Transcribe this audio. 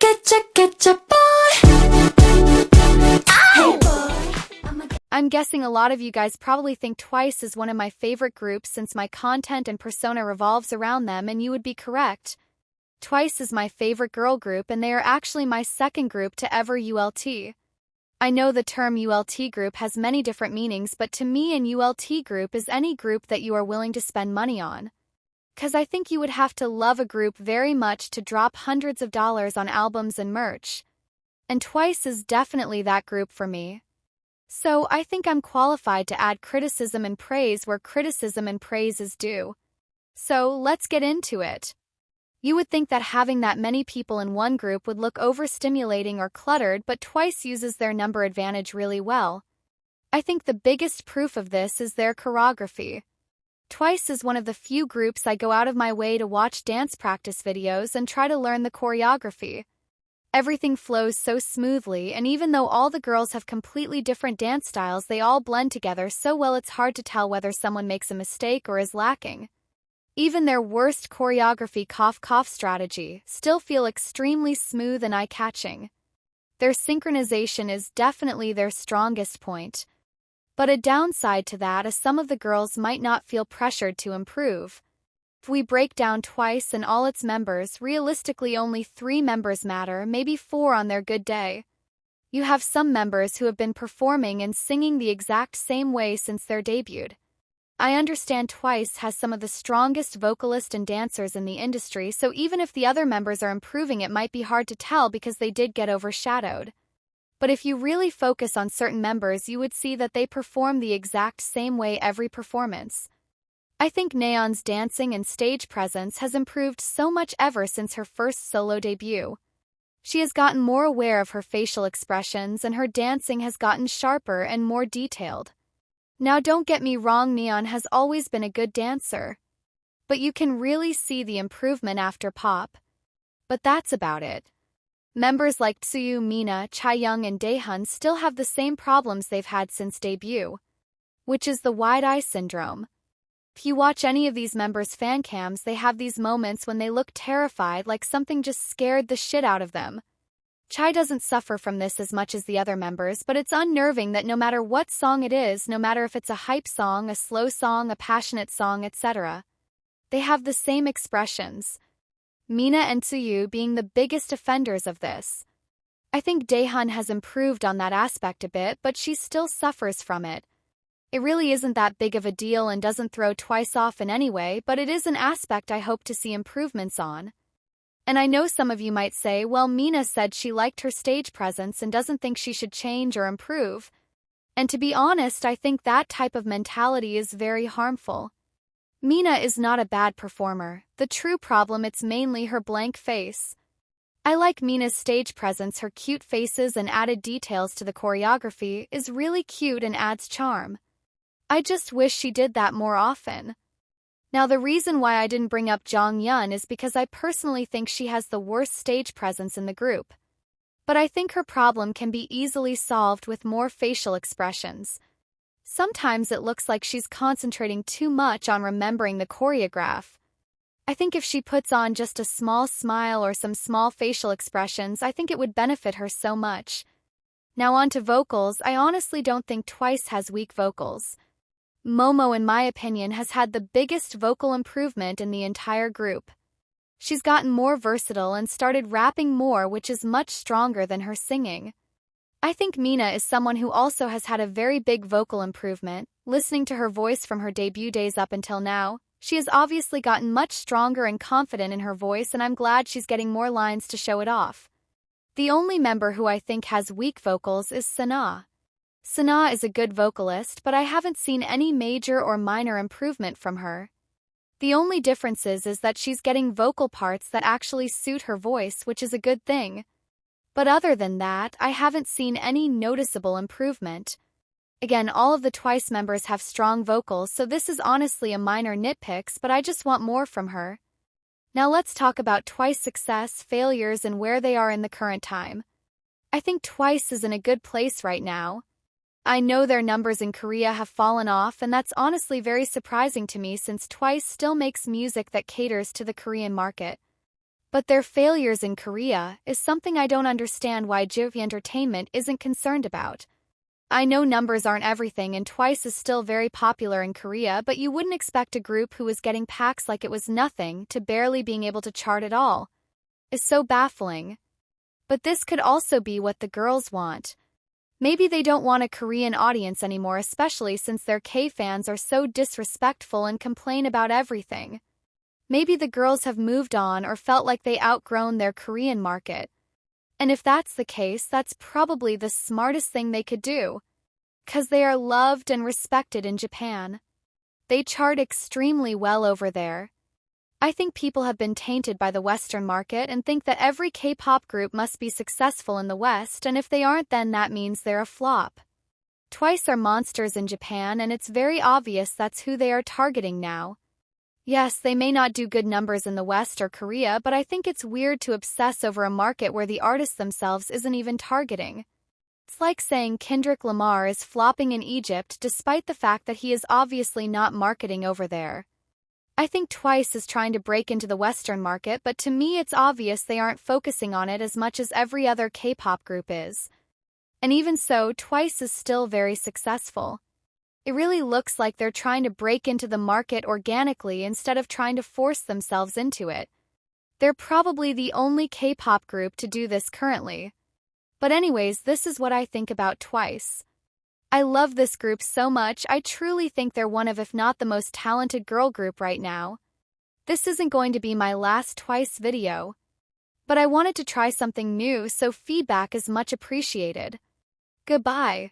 getcha boy. Hey boy. I'm guessing a lot of you guys probably think Twice is one of my favorite groups since my content and persona revolves around them, and you would be correct. Twice is my favorite girl group, and they are actually my second group to ever ULT. I know the term ULT group has many different meanings, but to me an ULT group is any group that you are willing to spend money on. 'Cause I think you would have to love a group very much to drop hundreds of dollars on albums and merch. And Twice is definitely that group for me. So I think I'm qualified to add criticism and praise where criticism and praise is due. So let's get into it. You would think that having that many people in one group would look overstimulating or cluttered, but Twice uses their number advantage really well. I think the biggest proof of this is their choreography. Twice is one of the few groups I go out of my way to watch dance practice videos and try to learn the choreography. Everything flows so smoothly, and even though all the girls have completely different dance styles, they all blend together so well it's hard to tell whether someone makes a mistake or is lacking. Even their worst choreography cough strategy still feel extremely smooth and eye-catching. Their synchronization is definitely their strongest point. But a downside to that is some of the girls might not feel pressured to improve. If we break down Twice and all its members, realistically only 3 members matter, maybe 4 on their good day. You have some members who have been performing and singing the exact same way since their debut. I understand Twice has some of the strongest vocalists and dancers in the industry, so even if the other members are improving it might be hard to tell because they did get overshadowed. But if you really focus on certain members, you would see that they perform the exact same way every performance. I think Neon's dancing and stage presence has improved so much ever since her first solo debut. She has gotten more aware of her facial expressions, and her dancing has gotten sharper and more detailed. Now don't get me wrong, Neon has always been a good dancer. But you can really see the improvement after Pop. But that's about it. Members like Tsuyu, Mina, Chaeyoung, and Daehan still have the same problems they've had since debut, which is the wide eye syndrome. If you watch any of these members' fan cams, they have these moments when they look terrified, like something just scared the shit out of them. Chai doesn't suffer from this as much as the other members, but it's unnerving that no matter what song it is, no matter if it's a hype song, a slow song, a passionate song, etc., they have the same expressions. Mina and Tsuyu being the biggest offenders of this. I think Daehan has improved on that aspect a bit, but she still suffers from it. It really isn't that big of a deal and doesn't throw Twice off in any way, but it is an aspect I hope to see improvements on. And I know some of you might say, well, Mina said she liked her stage presence and doesn't think she should change or improve. And to be honest, I think that type of mentality is very harmful. Mina is not a bad performer. The true problem, it's mainly her blank face. I like Mina's stage presence, her cute faces and added details to the choreography is really cute and adds charm. I just wish she did that more often. Now the reason why I didn't bring up Jonghyun is because I personally think she has the worst stage presence in the group. But I think her problem can be easily solved with more facial expressions. Sometimes it looks like she's concentrating too much on remembering the choreograph. I think if she puts on just a small smile or some small facial expressions, I think it would benefit her so much. Now on to vocals. I honestly don't think Twice has weak vocals. Momo, in my opinion, has had the biggest vocal improvement in the entire group. She's gotten more versatile and started rapping more, which is much stronger than her singing. I think Mina is someone who also has had a very big vocal improvement. Listening to her voice from her debut days up until now, she has obviously gotten much stronger and confident in her voice, and I'm glad she's getting more lines to show it off. The only member who I think has weak vocals is Sana. Sana is a good vocalist, but I haven't seen any major or minor improvement from her. The only difference is that she's getting vocal parts that actually suit her voice, which is a good thing. But other than that, I haven't seen any noticeable improvement. Again, all of the Twice members have strong vocals, so this is honestly a minor nitpicks, but I just want more from her. Now let's talk about Twice success, failures, and where they are in the current time. I think Twice is in a good place right now. I know their numbers in Korea have fallen off, and that's honestly very surprising to me since Twice still makes music that caters to the Korean market. But their failures in Korea is something I don't understand why JYP Entertainment isn't concerned about. I know numbers aren't everything and Twice is still very popular in Korea, but you wouldn't expect a group who was getting packs like it was nothing to barely being able to chart at all. It's so baffling. But this could also be what the girls want. Maybe they don't want a Korean audience anymore, especially since their K-fans are so disrespectful and complain about everything. Maybe the girls have moved on or felt like they outgrown their Korean market. And if that's the case, that's probably the smartest thing they could do. 'Cause they are loved and respected in Japan. They chart extremely well over there. I think people have been tainted by the Western market and think that every K-pop group must be successful in the West, and if they aren't, then that means they're a flop. Twice are monsters in Japan, and it's very obvious that's who they are targeting now. Yes, they may not do good numbers in the West or Korea, but I think it's weird to obsess over a market where the artists themselves isn't even targeting. It's like saying Kendrick Lamar is flopping in Egypt despite the fact that he is obviously not marketing over there. I think Twice is trying to break into the Western market, but to me it's obvious they aren't focusing on it as much as every other K-pop group is. And even so, Twice is still very successful. It really looks like they're trying to break into the market organically instead of trying to force themselves into it. They're probably the only K-pop group to do this currently. But anyways, this is what I think about Twice. I love this group so much. I truly think they're one of, if not the most talented girl group right now. This isn't going to be my last Twice video. But I wanted to try something new, so feedback is much appreciated. Goodbye.